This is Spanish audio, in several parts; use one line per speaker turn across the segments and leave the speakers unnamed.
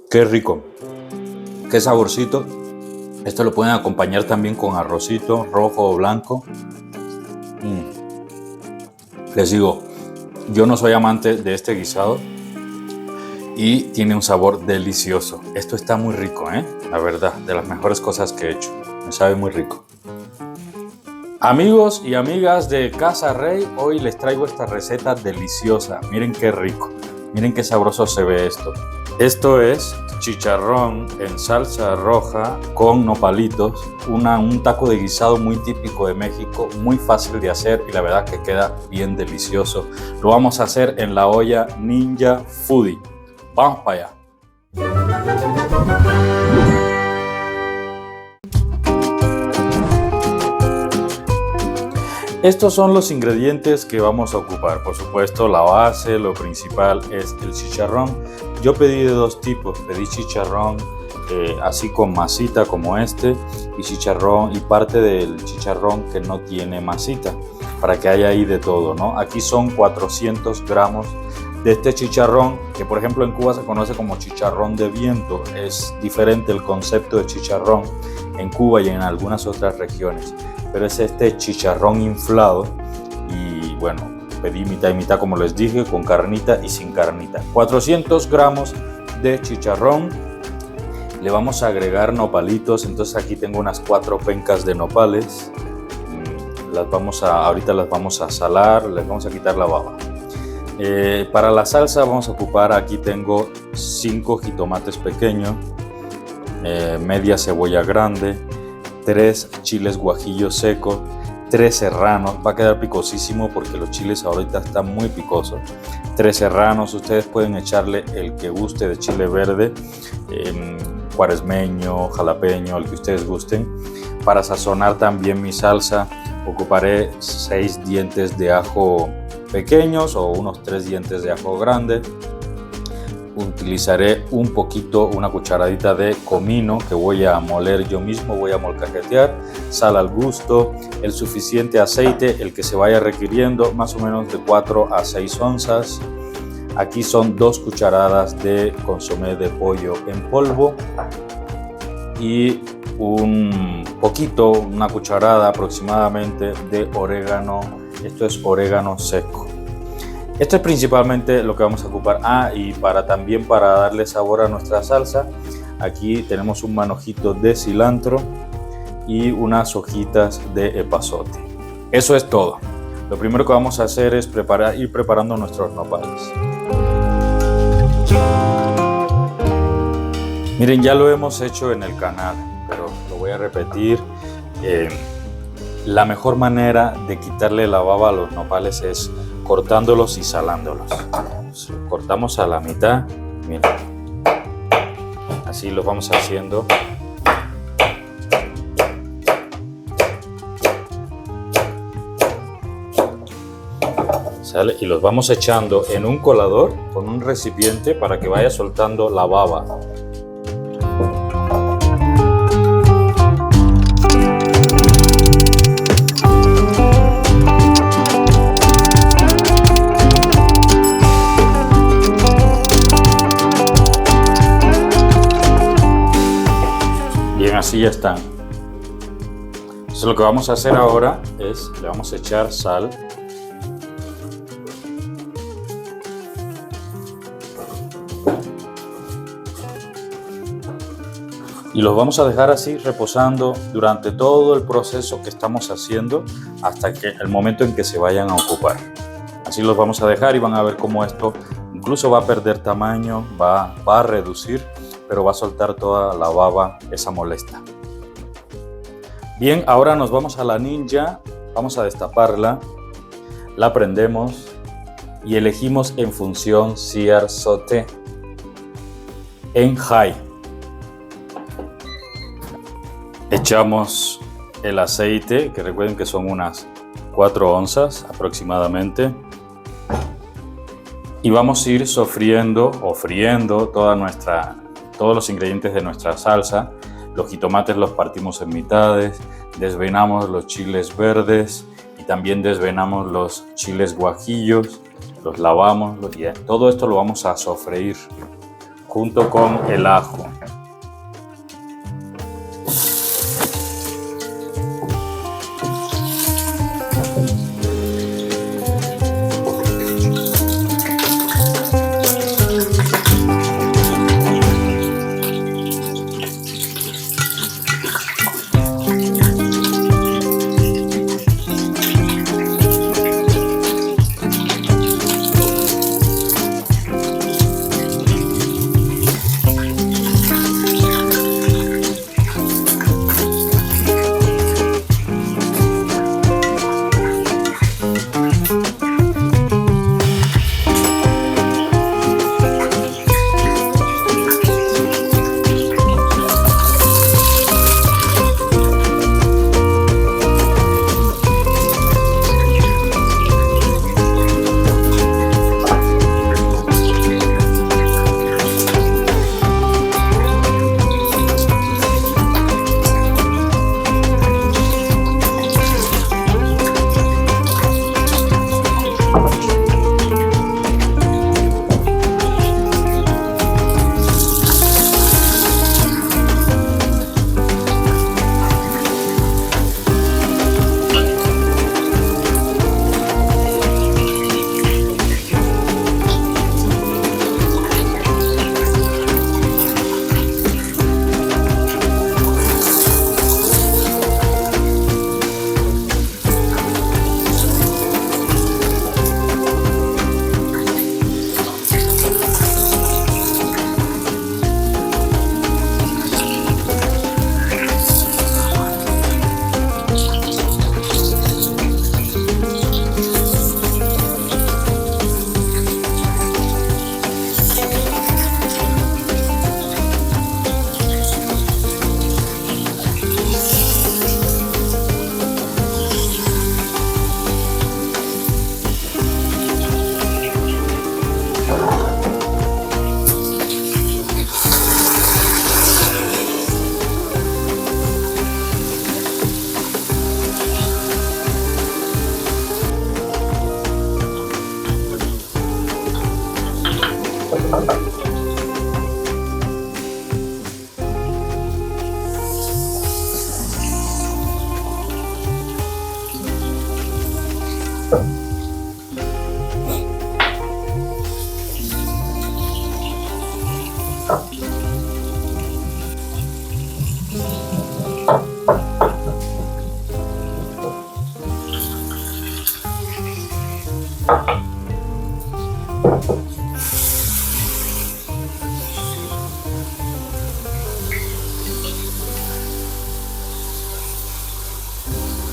Qué rico, qué saborcito. Esto lo pueden acompañar también con arrocito rojo o blanco. Les digo, yo no soy amante de este guisado y tiene un sabor delicioso. Esto está muy rico, la verdad, de las mejores cosas que he hecho. Me sabe muy rico. Amigos y amigas de Casa Rey, hoy les traigo esta receta deliciosa. Miren qué rico, miren qué sabroso se ve esto. Esto es chicharrón en salsa roja con nopalitos, un taco de guisado muy típico de México, muy fácil de hacer y la verdad que queda bien delicioso. Lo vamos a hacer en la olla Ninja Foodi. Vamos para allá. Estos son los ingredientes que vamos a ocupar. Por supuesto, la base, lo principal es el chicharrón. Yo pedí de dos tipos. Pedí chicharrón así con masita como este y chicharrón y parte del chicharrón que no tiene masita, para que haya ahí de todo, ¿no? Aquí son 400 gramos de este chicharrón, que por ejemplo en Cuba se conoce como chicharrón de viento. Es diferente el concepto de chicharrón en Cuba y en algunas otras regiones, pero es este chicharrón inflado. Y bueno, pedí mitad y mitad, como les dije, con carnita y sin carnita. 400 gramos de chicharrón. Le vamos a agregar nopalitos. Entonces aquí tengo unas 4 pencas de nopales. Ahorita las vamos a salar, les vamos a quitar la baba. Para la salsa vamos a ocupar, aquí tengo 5 jitomates pequeños, media cebolla grande, 3 chiles guajillos secos, 3 serranos. Va a quedar picosísimo porque los chiles ahorita están muy picosos. 3 serranos, ustedes pueden echarle el que guste de chile verde, cuaresmeño, jalapeño, el que ustedes gusten. Para sazonar también mi salsa ocuparé 6 dientes de ajo pequeños o unos 3 dientes de ajo grande. Utilizaré una cucharadita de comino que voy a moler yo mismo, voy a molcajetear, sal al gusto, el suficiente aceite, el que se vaya requiriendo, más o menos de 4 a 6 onzas. Aquí son 2 cucharadas de consomé de pollo en polvo y una cucharada aproximadamente de orégano. Esto es orégano seco. Esto es principalmente lo que vamos a ocupar. Y también para darle sabor a nuestra salsa, aquí tenemos un manojito de cilantro y unas hojitas de epazote. Eso es todo. Lo primero que vamos a hacer es ir preparando nuestros nopales. Miren, ya lo hemos hecho en el canal, pero lo voy a repetir. La mejor manera de quitarle la baba a los nopales es cortándolos y salándolos. Los cortamos a la mitad, miren, así los vamos haciendo. ¿Sale? Y los vamos echando en un colador con un recipiente para que vaya soltando la baba. Así ya están. Entonces lo que vamos a hacer ahora es, le vamos a echar sal. Y los vamos a dejar así reposando durante todo el proceso que estamos haciendo hasta el momento en que se vayan a ocupar. Así los vamos a dejar y van a ver cómo esto incluso va a perder tamaño, va a reducir, pero va a soltar toda la baba esa molesta. Bien, ahora nos vamos a la Ninja, vamos a destaparla, la prendemos y elegimos en función sear sauté en high. Echamos el aceite, que recuerden que son unas 4 onzas aproximadamente, y vamos a ir sofriendo o friendo todos los ingredientes de nuestra salsa. Los jitomates los partimos en mitades, desvenamos los chiles verdes y también desvenamos los chiles guajillos, los lavamos y todo esto lo vamos a sofreír junto con el ajo.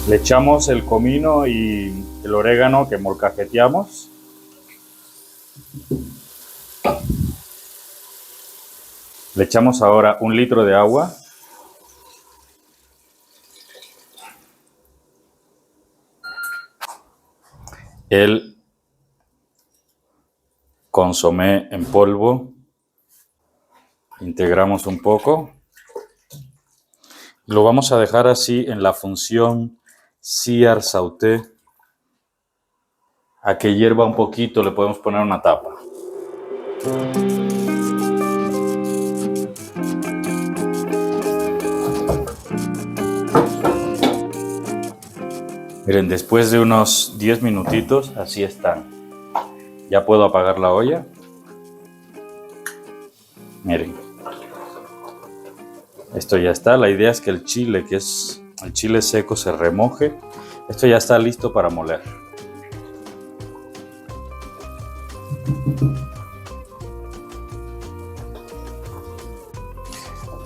Le echamos el comino y el orégano que molcajeteamos. Le echamos ahora 1 litro de agua. El consomé en polvo. Integramos un poco. Lo vamos a dejar así en la función Ciar Sauté. A que hierva un poquito le podemos poner una tapa. Miren, después de unos 10 minutitos, así están. Ya puedo apagar la olla. Miren. Esto ya está. La idea es que el chile, que es el chile seco, se remoje. Esto ya está listo para moler.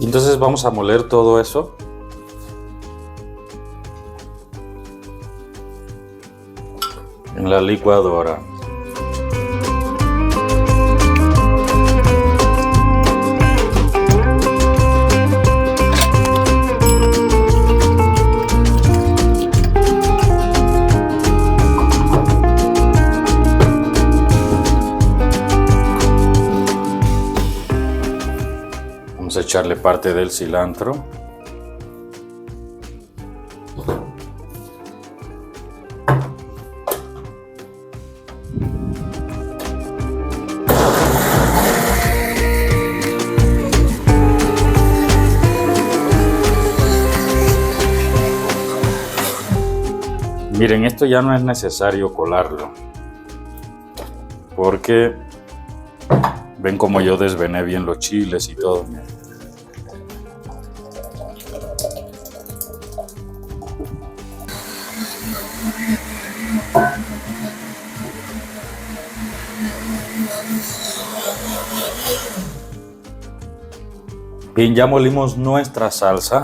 Y entonces vamos a moler todo eso. En la licuadora. Vamos a echarle parte del cilantro. Miren, esto ya no es necesario colarlo, porque ven como yo desvené bien los chiles y todo. Bien, ya molimos nuestra salsa,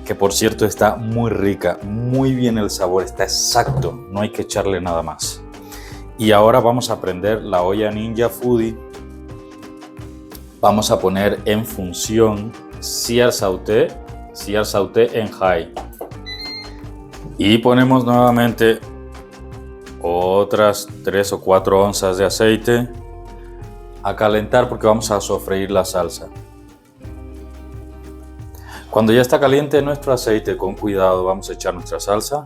que por cierto está muy rica, muy bien el sabor, está exacto, no hay que echarle nada más. Y ahora vamos a prender la olla Ninja Foodi. Vamos a poner en función Siar Sauté en high. Y ponemos nuevamente otras 3 o 4 onzas de aceite a calentar porque vamos a sofreír la salsa. Cuando ya está caliente nuestro aceite, con cuidado vamos a echar nuestra salsa.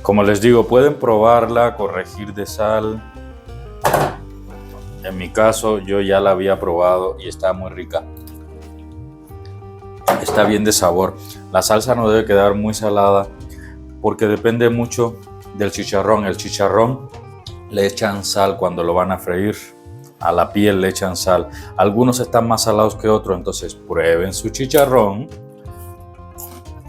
Como les digo, pueden probarla, corregir de sal. En mi caso, yo ya la había probado y está muy rica. Está bien de sabor. La salsa no debe quedar muy salada porque depende mucho del chicharrón. El chicharrón le echan sal cuando lo van a freír. A la piel le echan sal. Algunos están más salados que otros, entonces prueben su chicharrón.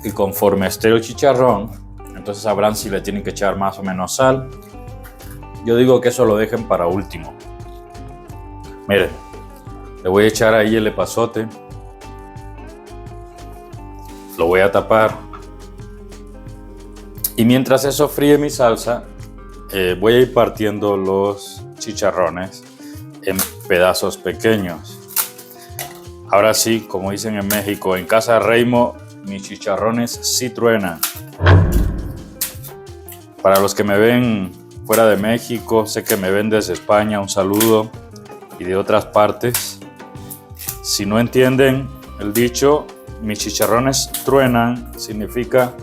Y conforme esté el chicharrón, entonces sabrán si le tienen que echar más o menos sal. Yo digo que eso lo dejen para último. Miren, le voy a echar ahí el epazote. Lo voy a tapar. Y mientras eso fríe mi salsa, voy a ir partiendo los chicharrones en pedazos pequeños. Ahora sí, como dicen en México, en casa Reimo, mis chicharrones sí truenan. Para los que me ven fuera de México, sé que me ven desde España, un saludo, y de otras partes. Si no entienden el dicho, mis chicharrones truenan, significa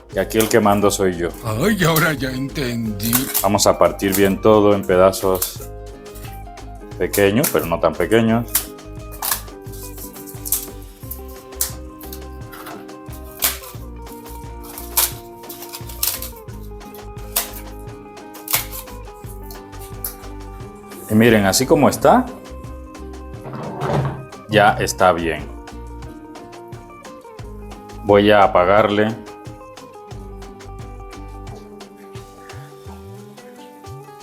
que aquí el que mando soy yo.
Ay, ahora ya entendí.
Vamos a partir bien todo en pedazos pequeños, pero no tan pequeños. Y miren, así como está, ya está bien. Voy a apagarle.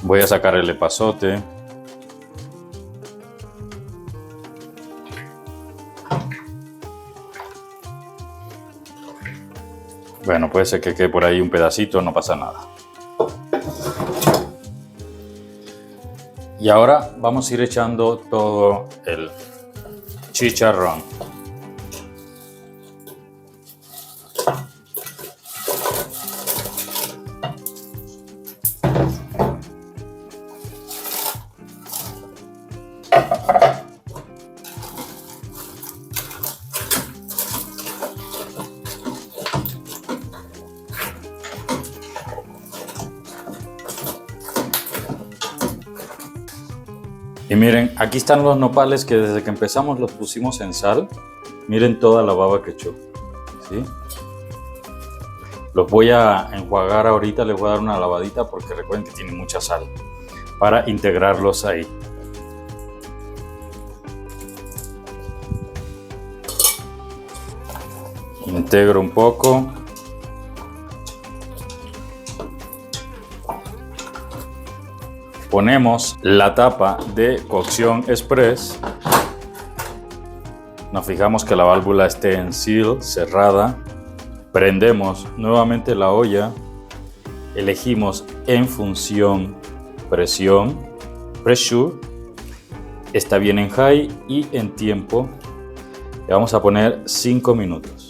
Voy a sacar el epazote. Bueno, puede ser que quede por ahí un pedacito, no pasa nada. Y ahora vamos a ir echando todo el chicharrón. Y miren, aquí están los nopales que desde que empezamos los pusimos en sal. Miren toda la baba que echó, ¿sí? Los voy a enjuagar ahorita, les voy a dar una lavadita porque recuerden que tienen mucha sal para integrarlos ahí. Integro un poco. Ponemos la tapa de cocción express. Nos fijamos que la válvula esté en seal, cerrada. Prendemos nuevamente la olla. Elegimos en función presión, pressure. Está bien en high y en tiempo. Le vamos a poner 5 minutos.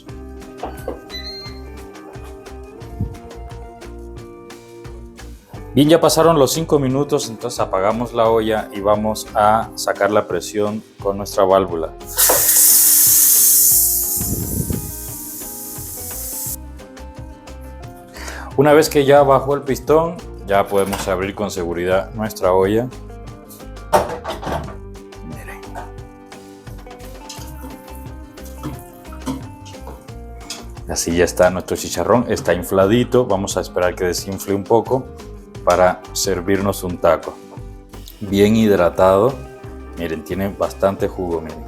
Bien, ya pasaron los 5 minutos, entonces apagamos la olla y vamos a sacar la presión con nuestra válvula. Una vez que ya bajó el pistón, ya podemos abrir con seguridad nuestra olla. Miren. Así ya está nuestro chicharrón, está infladito. Vamos a esperar que desinfle un poco para servirnos un taco. Bien hidratado. Miren, tiene bastante jugo, miren.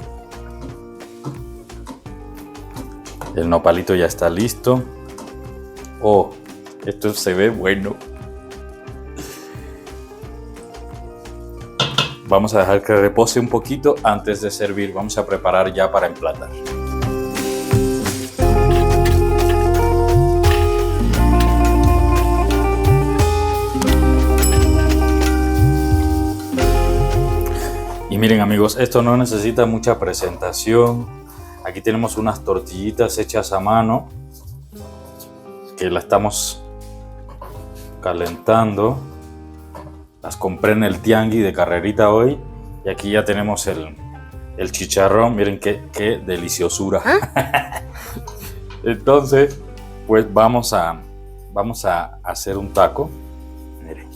El nopalito ya está listo. Oh, esto se ve bueno. Vamos a dejar que repose un poquito antes de servir. Vamos a preparar ya para emplatar. Y miren amigos, esto no necesita mucha presentación. Aquí tenemos unas tortillitas hechas a mano que la estamos calentando. Las compré en el tianguis de carrerita hoy y aquí ya tenemos el chicharrón. Miren qué deliciosura. Entonces, pues vamos a hacer un taco. Miren,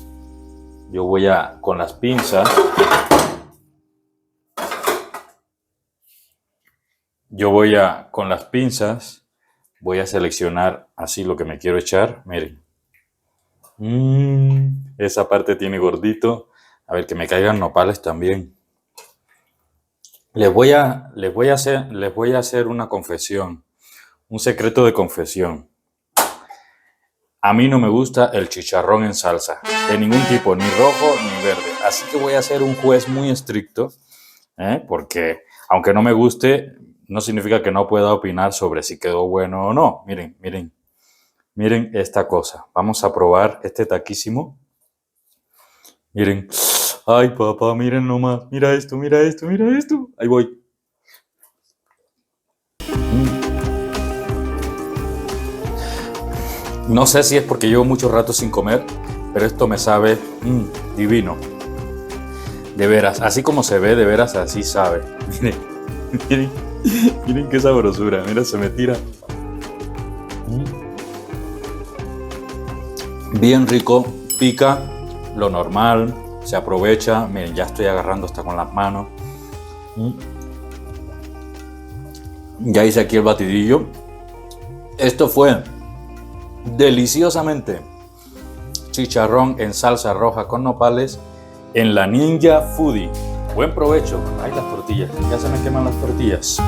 yo voy con las pinzas. Con las pinzas, voy a seleccionar así lo que me quiero echar. Miren. Esa parte tiene gordito. A ver, que me caigan nopales también. Les voy a hacer una confesión. Un secreto de confesión. A mí no me gusta el chicharrón en salsa. De ningún tipo, ni rojo ni verde. Así que voy a ser un juez muy estricto. Porque aunque no me guste, no significa que no pueda opinar sobre si quedó bueno o no. Miren, miren. Miren esta cosa. Vamos a probar este taquísimo. Miren. Ay, papá, miren nomás. Mira esto, mira esto, mira esto. Ahí voy. No sé si es porque llevo mucho rato sin comer, pero esto me sabe divino. De veras, así como se ve, de veras así sabe. Miren, miren, miren qué sabrosura. Mira, se me tira. Bien rico, pica, lo normal, se aprovecha. Miren, ya estoy agarrando hasta con las manos. Ya hice aquí el batidillo. Esto fue deliciosamente chicharrón en salsa roja con nopales en la Ninja Foodie. Buen provecho. Ay, las tortillas, ya se me queman las tortillas.